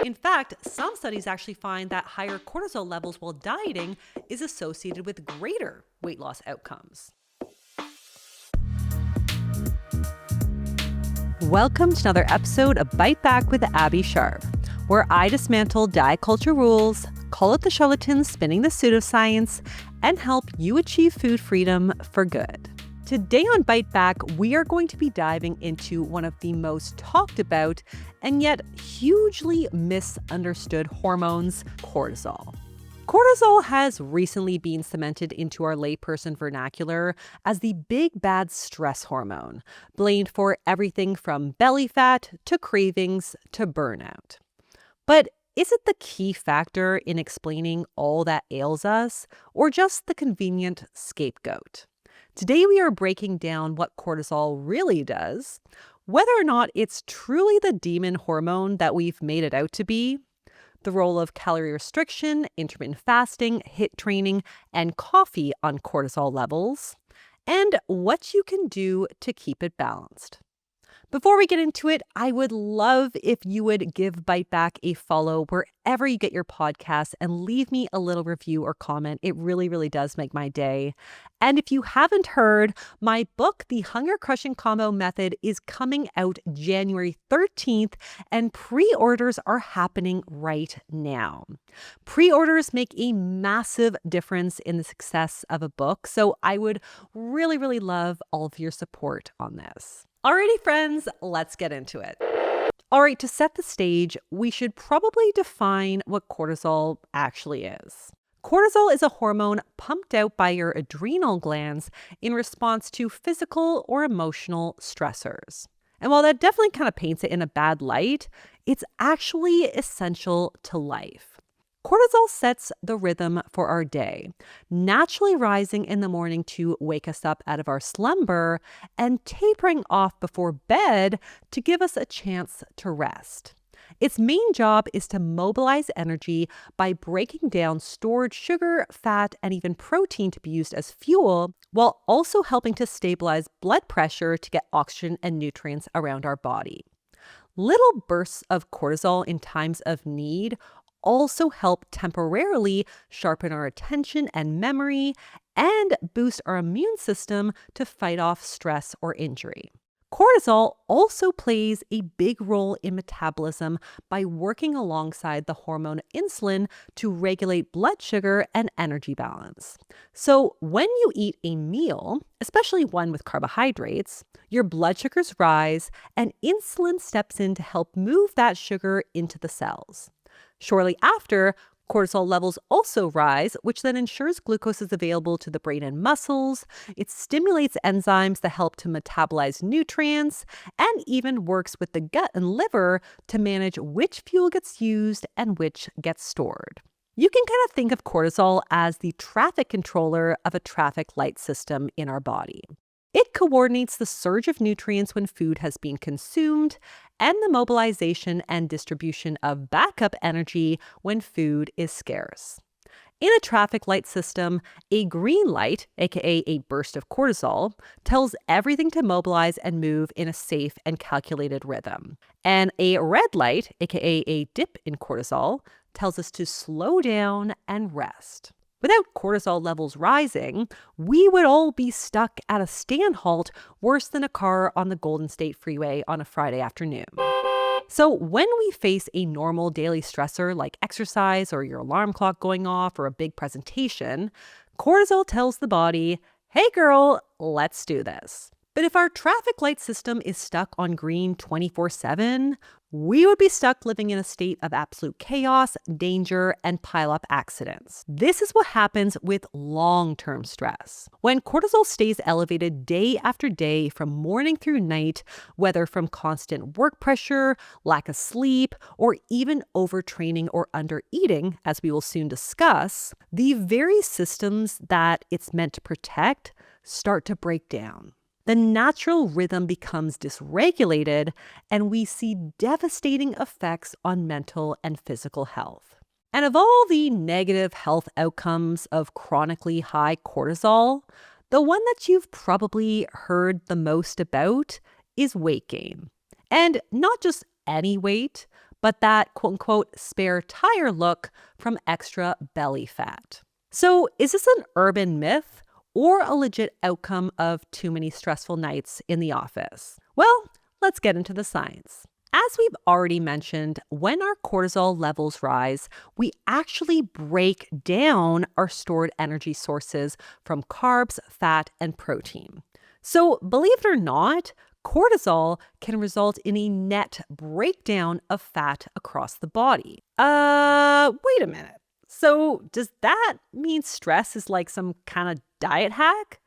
In fact, some studies actually find that higher cortisol levels while dieting is associated with greater weight loss outcomes. Welcome to another episode of Bite Back with Abbey Sharp, where I dismantle diet culture rules, call out the charlatans spinning the pseudoscience, and help you achieve food freedom for good. Today on Bite Back, we are going to be diving into one of the most talked about and yet hugely misunderstood hormones, cortisol. Cortisol has recently been cemented into our layperson vernacular as the big bad stress hormone, blamed for everything from belly fat to cravings to burnout. But is it the key factor in explaining all that ails us, or just the convenient scapegoat? Today we are breaking down what cortisol really does, whether or not it's truly the demon hormone that we've made it out to be, the role of calorie restriction, intermittent fasting, HIIT training, and coffee on cortisol levels, and what you can do to keep it balanced. Before we get into it, I would love if you would give Bite Back a follow wherever you get your podcasts and leave me a little review or comment. It really, really does make my day. And if you haven't heard, my book, The Hunger Crushing Combo Method, is coming out January 13th, and pre-orders are happening right now. Pre-orders make a massive difference in the success of a book, so I would really, really love all of your support on this. Alrighty, friends, let's get into it. All right, to set the stage, we should probably define what cortisol actually is. Cortisol is a hormone pumped out by your adrenal glands in response to physical or emotional stressors. And while that definitely kind of paints it in a bad light, it's actually essential to life. Cortisol sets the rhythm for our day, naturally rising in the morning to wake us up out of our slumber and tapering off before bed to give us a chance to rest. Its main job is to mobilize energy by breaking down stored sugar, fat, and even protein to be used as fuel, while also helping to stabilize blood pressure to get oxygen and nutrients around our body. Little bursts of cortisol in times of need also help temporarily sharpen our attention and memory and boost our immune system to fight off stress or injury. Cortisol also plays a big role in metabolism by working alongside the hormone insulin to regulate blood sugar and energy balance. So when you eat a meal, especially one with carbohydrates, your blood sugars rise and insulin steps in to help move that sugar into the cells. Shortly after, cortisol levels also rise, which then ensures glucose is available to the brain and muscles. It stimulates enzymes that help to metabolize nutrients and even works with the gut and liver to manage which fuel gets used and which gets stored. You can kind of think of cortisol as the traffic controller of a traffic light system in our body. It coordinates the surge of nutrients when food has been consumed and the mobilization and distribution of backup energy when food is scarce. In a traffic light system, a green light, aka a burst of cortisol, tells everything to mobilize and move in a safe and calculated rhythm. And a red light, aka a dip in cortisol, tells us to slow down and rest. Without cortisol levels rising, we would all be stuck at a stand halt worse than a car on the Golden State Freeway on a Friday afternoon. So when we face a normal daily stressor like exercise or your alarm clock going off or a big presentation, cortisol tells the body, hey girl, let's do this. But if our traffic light system is stuck on green 24/7, we would be stuck living in a state of absolute chaos, danger, and pile-up accidents. This is what happens with long-term stress. When cortisol stays elevated day after day from morning through night, whether from constant work pressure, lack of sleep, or even overtraining or undereating, as we will soon discuss, the very systems that it's meant to protect start to break down. The natural rhythm becomes dysregulated, and we see devastating effects on mental and physical health. And of all the negative health outcomes of chronically high cortisol, the one that you've probably heard the most about is weight gain. And not just any weight, but that quote unquote spare tire look from extra belly fat. So is this an urban myth or a legit outcome of too many stressful nights in the office? Well, let's get into the science. As we've already mentioned, when our cortisol levels rise, we actually break down our stored energy sources from carbs, fat, and protein. So believe it or not, cortisol can result in a net breakdown of fat across the body. Wait a minute. So does that mean stress is like some kind of diet hack?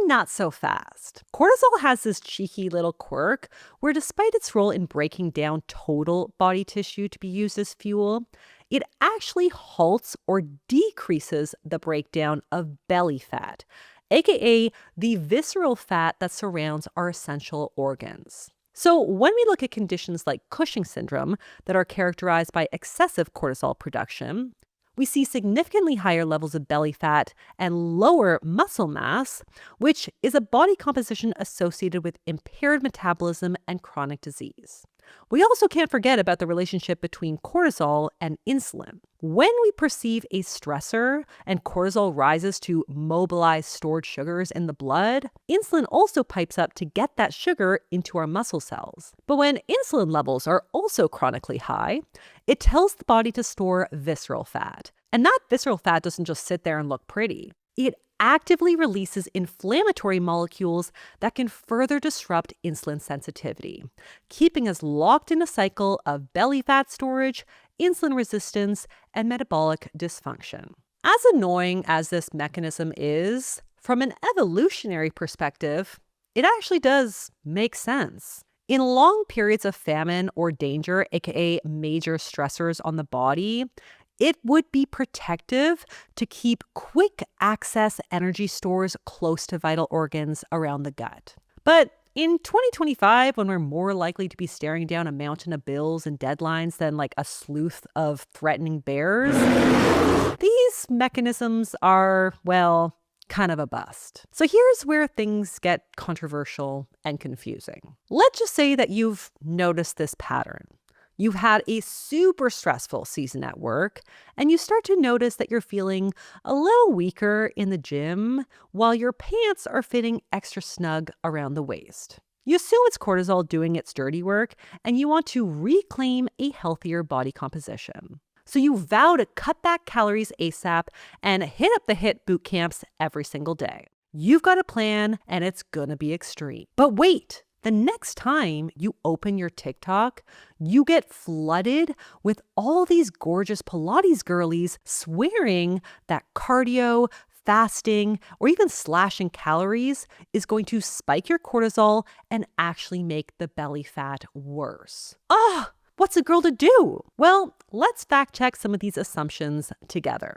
Not so fast. Cortisol has this cheeky little quirk where, despite its role in breaking down total body tissue to be used as fuel, it actually halts or decreases the breakdown of belly fat, aka the visceral fat that surrounds our essential organs. So when we look at conditions like Cushing syndrome that are characterized by excessive cortisol production, we see significantly higher levels of belly fat and lower muscle mass, which is a body composition associated with impaired metabolism and chronic disease. We also can't forget about the relationship between cortisol and insulin. When we perceive a stressor and cortisol rises to mobilize stored sugars in the blood, insulin also pipes up to get that sugar into our muscle cells. But when insulin levels are also chronically high, it tells the body to store visceral fat. And that visceral fat doesn't just sit there and look pretty. It actively releases inflammatory molecules that can further disrupt insulin sensitivity, keeping us locked in a cycle of belly fat storage, insulin resistance, and metabolic dysfunction. As annoying as this mechanism is, from an evolutionary perspective, it actually does make sense. In long periods of famine or danger, aka major stressors on the body, it would be protective to keep quick access energy stores close to vital organs around the gut. But in 2025, when we're more likely to be staring down a mountain of bills and deadlines than like a sleuth of threatening bears, these mechanisms are, well, kind of a bust. So here's where things get controversial and confusing. Let's just say that you've noticed this pattern. You've had a super stressful season at work, and you start to notice that you're feeling a little weaker in the gym while your pants are fitting extra snug around the waist. You assume it's cortisol doing its dirty work, and you want to reclaim a healthier body composition. So you vow to cut back calories ASAP and hit up the HIIT boot camps every single day. You've got a plan, and it's gonna be extreme. But wait! The next time you open your TikTok, you get flooded with all these gorgeous Pilates girlies swearing that cardio, fasting, or even slashing calories is going to spike your cortisol and actually make the belly fat worse. What's a girl to do? Well, let's fact check some of these assumptions together.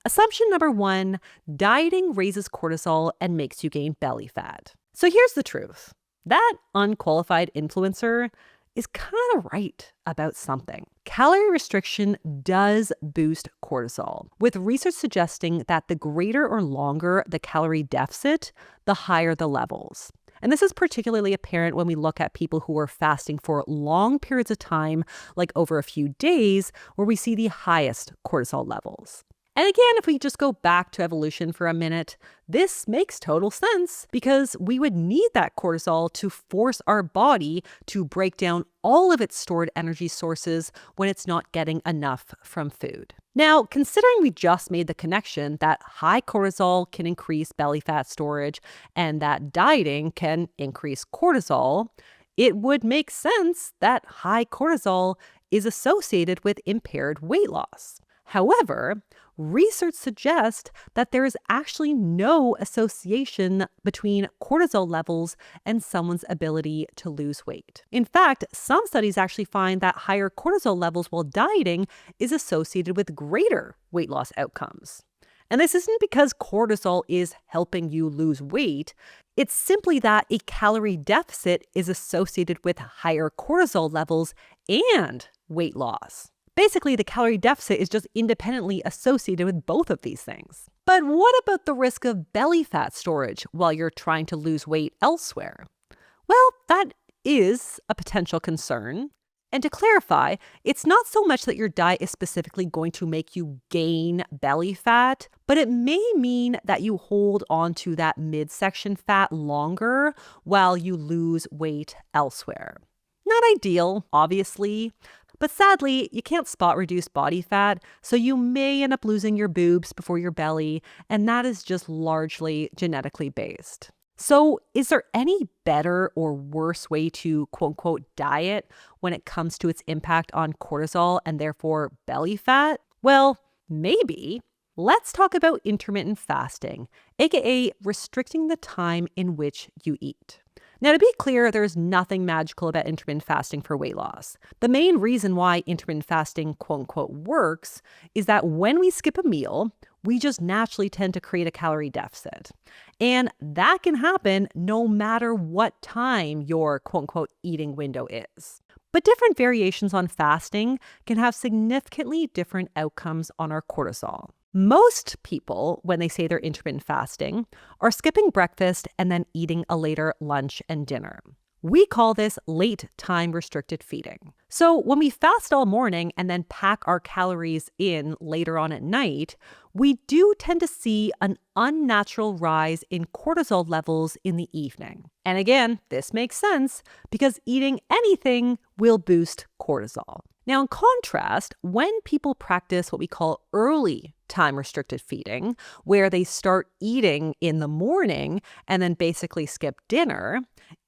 Assumption number 1, dieting raises cortisol and makes you gain belly fat. So here's the truth. That unqualified influencer is kind of right about something. Calorie restriction does boost cortisol, with research suggesting that the greater or longer the calorie deficit, the higher the levels. And this is particularly apparent when we look at people who are fasting for long periods of time, like over a few days, where we see the highest cortisol levels. And again, if we just go back to evolution for a minute, this makes total sense because we would need that cortisol to force our body to break down all of its stored energy sources when it's not getting enough from food. Now, considering we just made the connection that high cortisol can increase belly fat storage and that dieting can increase cortisol, it would make sense that high cortisol is associated with impaired weight loss. However, research suggests that there is actually no association between cortisol levels and someone's ability to lose weight. In fact, some studies actually find that higher cortisol levels while dieting is associated with greater weight loss outcomes. And this isn't because cortisol is helping you lose weight. It's simply that a calorie deficit is associated with higher cortisol levels and weight loss. Basically, the calorie deficit is just independently associated with both of these things. But what about the risk of belly fat storage while you're trying to lose weight elsewhere? Well, that is a potential concern. And to clarify, it's not so much that your diet is specifically going to make you gain belly fat, but it may mean that you hold on to that midsection fat longer while you lose weight elsewhere. Not ideal, obviously, but sadly, you can't spot reduce body fat, so you may end up losing your boobs before your belly, and that is just largely genetically based. So, is there any better or worse way to quote unquote diet when it comes to its impact on cortisol and therefore belly fat? Well, maybe. Let's talk about intermittent fasting, aka restricting the time in which you eat. Now, to be clear, there's nothing magical about intermittent fasting for weight loss. The main reason why intermittent fasting, quote unquote, works is that when we skip a meal, we just naturally tend to create a calorie deficit. And that can happen no matter what time your, quote unquote, eating window is. But different variations on fasting can have significantly different outcomes on our cortisol. Most people, when they say they're intermittent fasting, are skipping breakfast and then eating a later lunch and dinner. We call this late time restricted feeding. So when we fast all morning and then pack our calories in later on at night, we do tend to see an unnatural rise in cortisol levels in the evening. And again, this makes sense because eating anything will boost cortisol. Now, in contrast, when people practice what we call early time restricted feeding, where they start eating in the morning and then basically skip dinner,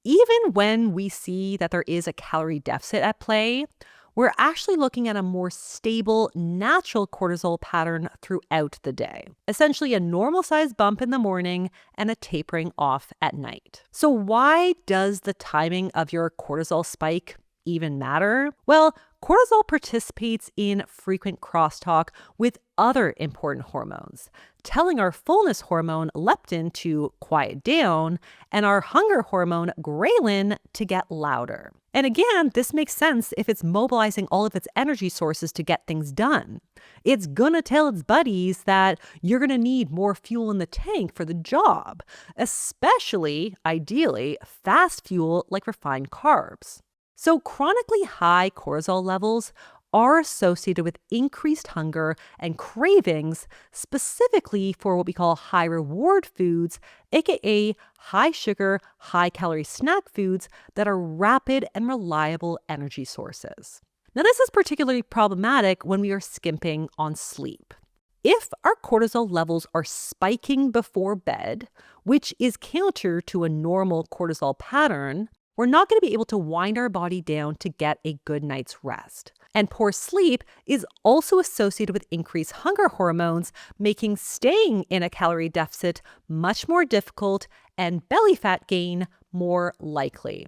even when we see that there is a calorie deficit at play, we're actually looking at a more stable, natural cortisol pattern throughout the day. Essentially a normal sized bump in the morning and a tapering off at night. So why does the timing of your cortisol spike even matter? Well, cortisol participates in frequent crosstalk with other important hormones, telling our fullness hormone leptin to quiet down and our hunger hormone ghrelin to get louder. And again, this makes sense if it's mobilizing all of its energy sources to get things done. It's gonna tell its buddies that you're gonna need more fuel in the tank for the job, especially, ideally, fast fuel like refined carbs. So chronically high cortisol levels are associated with increased hunger and cravings, specifically for what we call high reward foods, aka high sugar, high calorie snack foods that are rapid and reliable energy sources. Now, this is particularly problematic when we are skimping on sleep. If our cortisol levels are spiking before bed, which is counter to a normal cortisol pattern, we're not going to be able to wind our body down to get a good night's rest. And poor sleep is also associated with increased hunger hormones, making staying in a calorie deficit much more difficult and belly fat gain more likely.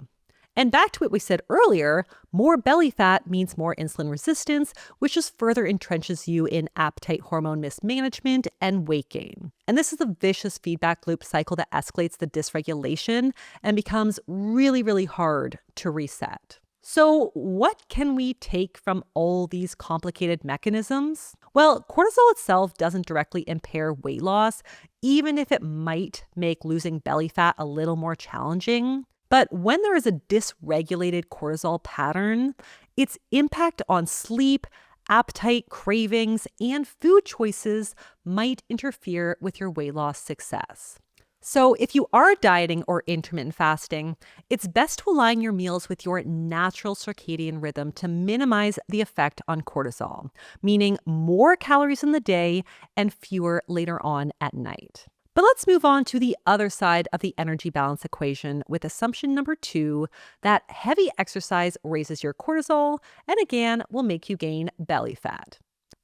And back to what we said earlier, more belly fat means more insulin resistance, which just further entrenches you in appetite hormone mismanagement and weight gain. And this is a vicious feedback loop cycle that escalates the dysregulation and becomes really, really hard to reset. So what can we take from all these complicated mechanisms? Well, cortisol itself doesn't directly impair weight loss, even if it might make losing belly fat a little more challenging. But when there is a dysregulated cortisol pattern, its impact on sleep, appetite, cravings, and food choices might interfere with your weight loss success. So if you are dieting or intermittent fasting, it's best to align your meals with your natural circadian rhythm to minimize the effect on cortisol, meaning more calories in the day and fewer later on at night. But let's move on to the other side of the energy balance equation with assumption number 2, that heavy exercise raises your cortisol and again will make you gain belly fat.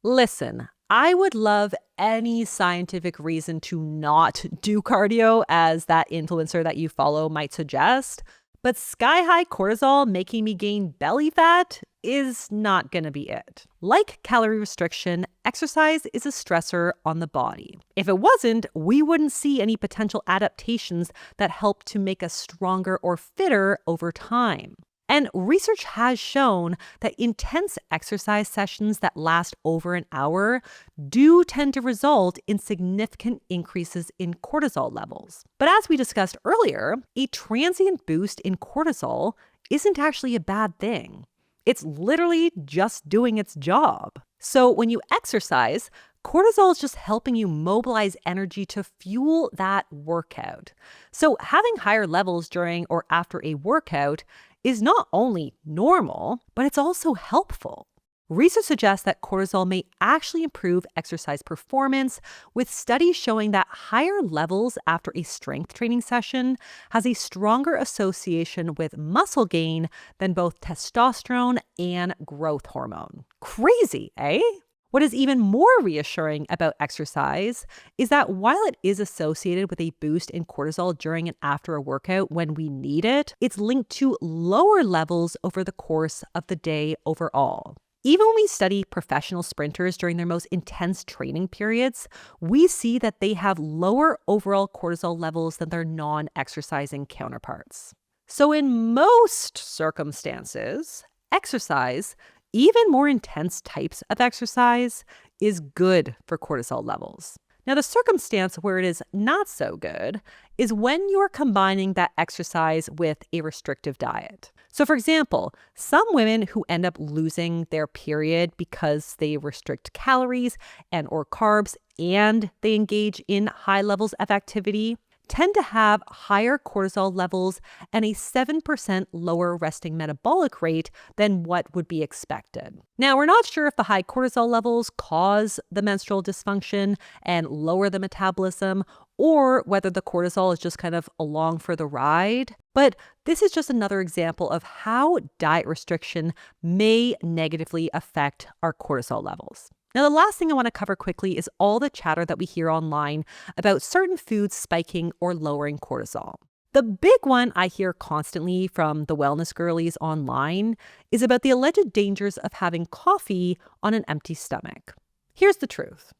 Listen, I would love any scientific reason to not do cardio, as that influencer that you follow might suggest, but sky-high cortisol making me gain belly fat is not going to be it. Like calorie restriction, exercise is a stressor on the body. If it wasn't, we wouldn't see any potential adaptations that help to make us stronger or fitter over time. And research has shown that intense exercise sessions that last over an hour do tend to result in significant increases in cortisol levels. But as we discussed earlier, a transient boost in cortisol isn't actually a bad thing. It's literally just doing its job. So when you exercise, cortisol is just helping you mobilize energy to fuel that workout. So having higher levels during or after a workout is not only normal, but it's also helpful. Research suggests that cortisol may actually improve exercise performance, with studies showing that higher levels after a strength training session has a stronger association with muscle gain than both testosterone and growth hormone. Crazy, eh? What is even more reassuring about exercise is that while it is associated with a boost in cortisol during and after a workout when we need it, it's linked to lower levels over the course of the day overall. Even when we study professional sprinters during their most intense training periods, we see that they have lower overall cortisol levels than their non-exercising counterparts. So in most circumstances, exercise, even more intense types of exercise, is good for cortisol levels. Now, the circumstance where it is not so good is when you are combining that exercise with a restrictive diet. So, for example, some women who end up losing their period because they restrict calories and or carbs and they engage in high levels of activity tend to have higher cortisol levels and a 7% lower resting metabolic rate than what would be expected. Now, we're not sure if the high cortisol levels cause the menstrual dysfunction and lower the metabolism, or whether the cortisol is just kind of along for the ride. But this is just another example of how diet restriction may negatively affect our cortisol levels. Now, the last thing I want to cover quickly is all the chatter that we hear online about certain foods spiking or lowering cortisol. The big one I hear constantly from the wellness girlies online is about the alleged dangers of having coffee on an empty stomach. Here's the truth.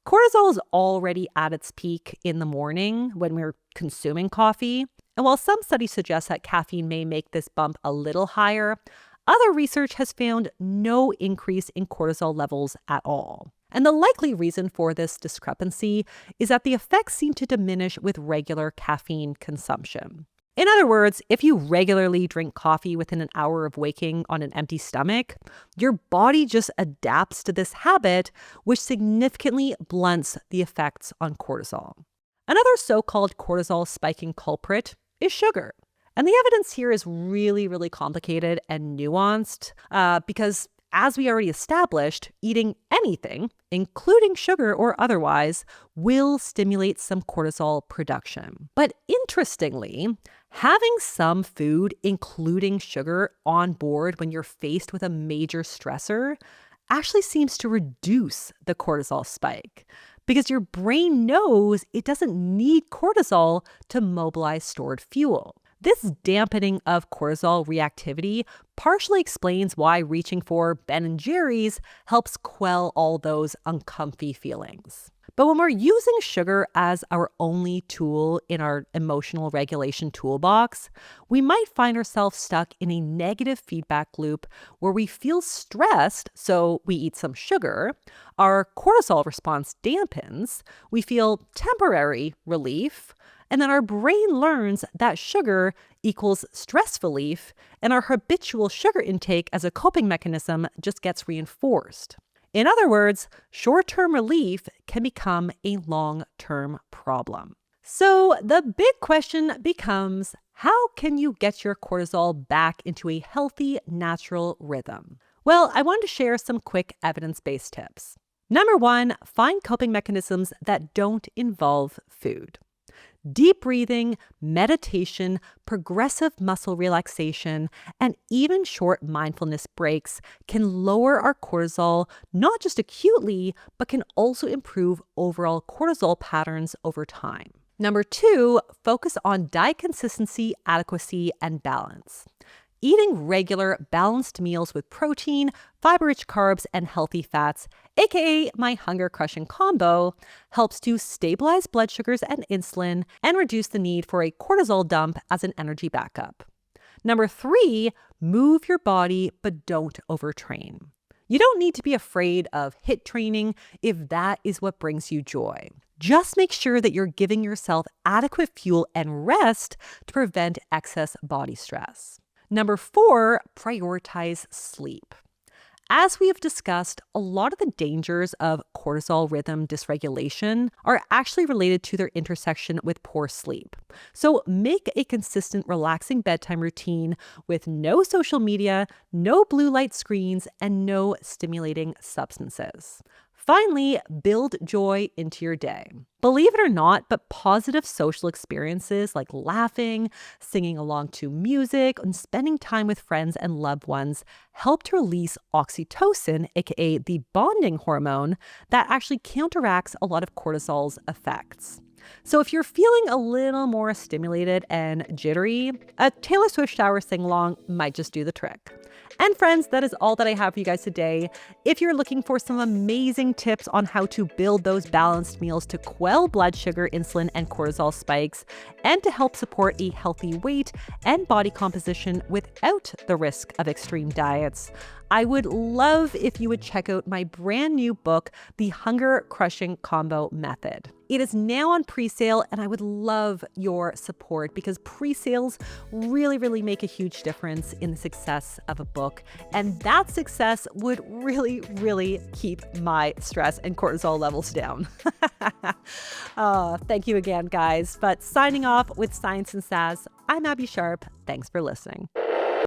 Cortisol is already at its peak in the morning when we're consuming coffee. And while some studies suggest that caffeine may make this bump a little higher, other research has found no increase in cortisol levels at all. And the likely reason for this discrepancy is that the effects seem to diminish with regular caffeine consumption. In other words, if you regularly drink coffee within an hour of waking on an empty stomach, your body just adapts to this habit, which significantly blunts the effects on cortisol. Another so-called cortisol spiking culprit is sugar. And the evidence here is really complicated and nuanced because, as we already established, eating anything, including sugar or otherwise, will stimulate some cortisol production. But interestingly, having some food, including sugar, on board when you're faced with a major stressor actually seems to reduce the cortisol spike because your brain knows it doesn't need cortisol to mobilize stored fuel. This dampening of cortisol reactivity partially explains why reaching for Ben & Jerry's helps quell all those uncomfy feelings. But when we're using sugar as our only tool in our emotional regulation toolbox, we might find ourselves stuck in a negative feedback loop where we feel stressed, so we eat some sugar, our cortisol response dampens, we feel temporary relief, and then our brain learns that sugar equals stress relief, and our habitual sugar intake as a coping mechanism just gets reinforced. In other words, short-term relief can become a long-term problem. So the big question becomes, how can you get your cortisol back into a healthy, natural rhythm? Well, I wanted to share some quick evidence-based tips. Number one, find coping mechanisms that don't involve food. Deep breathing, meditation, progressive muscle relaxation, and even short mindfulness breaks can lower our cortisol, not just acutely, but can also improve overall cortisol patterns over time. Number two, focus on diet consistency, adequacy, and balance. Eating regular, balanced meals with protein, fiber-rich carbs, and healthy fats, aka my hunger-crushing combo, helps to stabilize blood sugars and insulin and reduce the need for a cortisol dump as an energy backup. Number three, move your body, but don't overtrain. You don't need to be afraid of HIIT training if that is what brings you joy. Just make sure that you're giving yourself adequate fuel and rest to prevent excess body stress. Number 4, prioritize sleep. As we have discussed, a lot of the dangers of cortisol rhythm dysregulation are actually related to their intersection with poor sleep. So make a consistent, relaxing bedtime routine with no social media, no blue light screens, and no stimulating substances. Finally, build joy into your day. Believe it or not, but positive social experiences like laughing, singing along to music, and spending time with friends and loved ones help to release oxytocin, aka the bonding hormone, that actually counteracts a lot of cortisol's effects. So if you're feeling a little more stimulated and jittery, a Taylor Swift shower sing-along might just do the trick. And friends, that is all that I have for you guys today. If you're looking for some amazing tips on how to build those balanced meals to quell blood sugar, insulin, and cortisol spikes, and to help support a healthy weight and body composition without the risk of extreme diets, I would love if you would check out my brand new book, The Hunger Crushing Combo Method. It is now on pre-sale, and I would love your support because pre-sales really make a huge difference in the success of a book. And that success would really keep my stress and cortisol levels down. Thank you again, guys. But signing off with Science and Sass, I'm Abbey Sharp. Thanks for listening.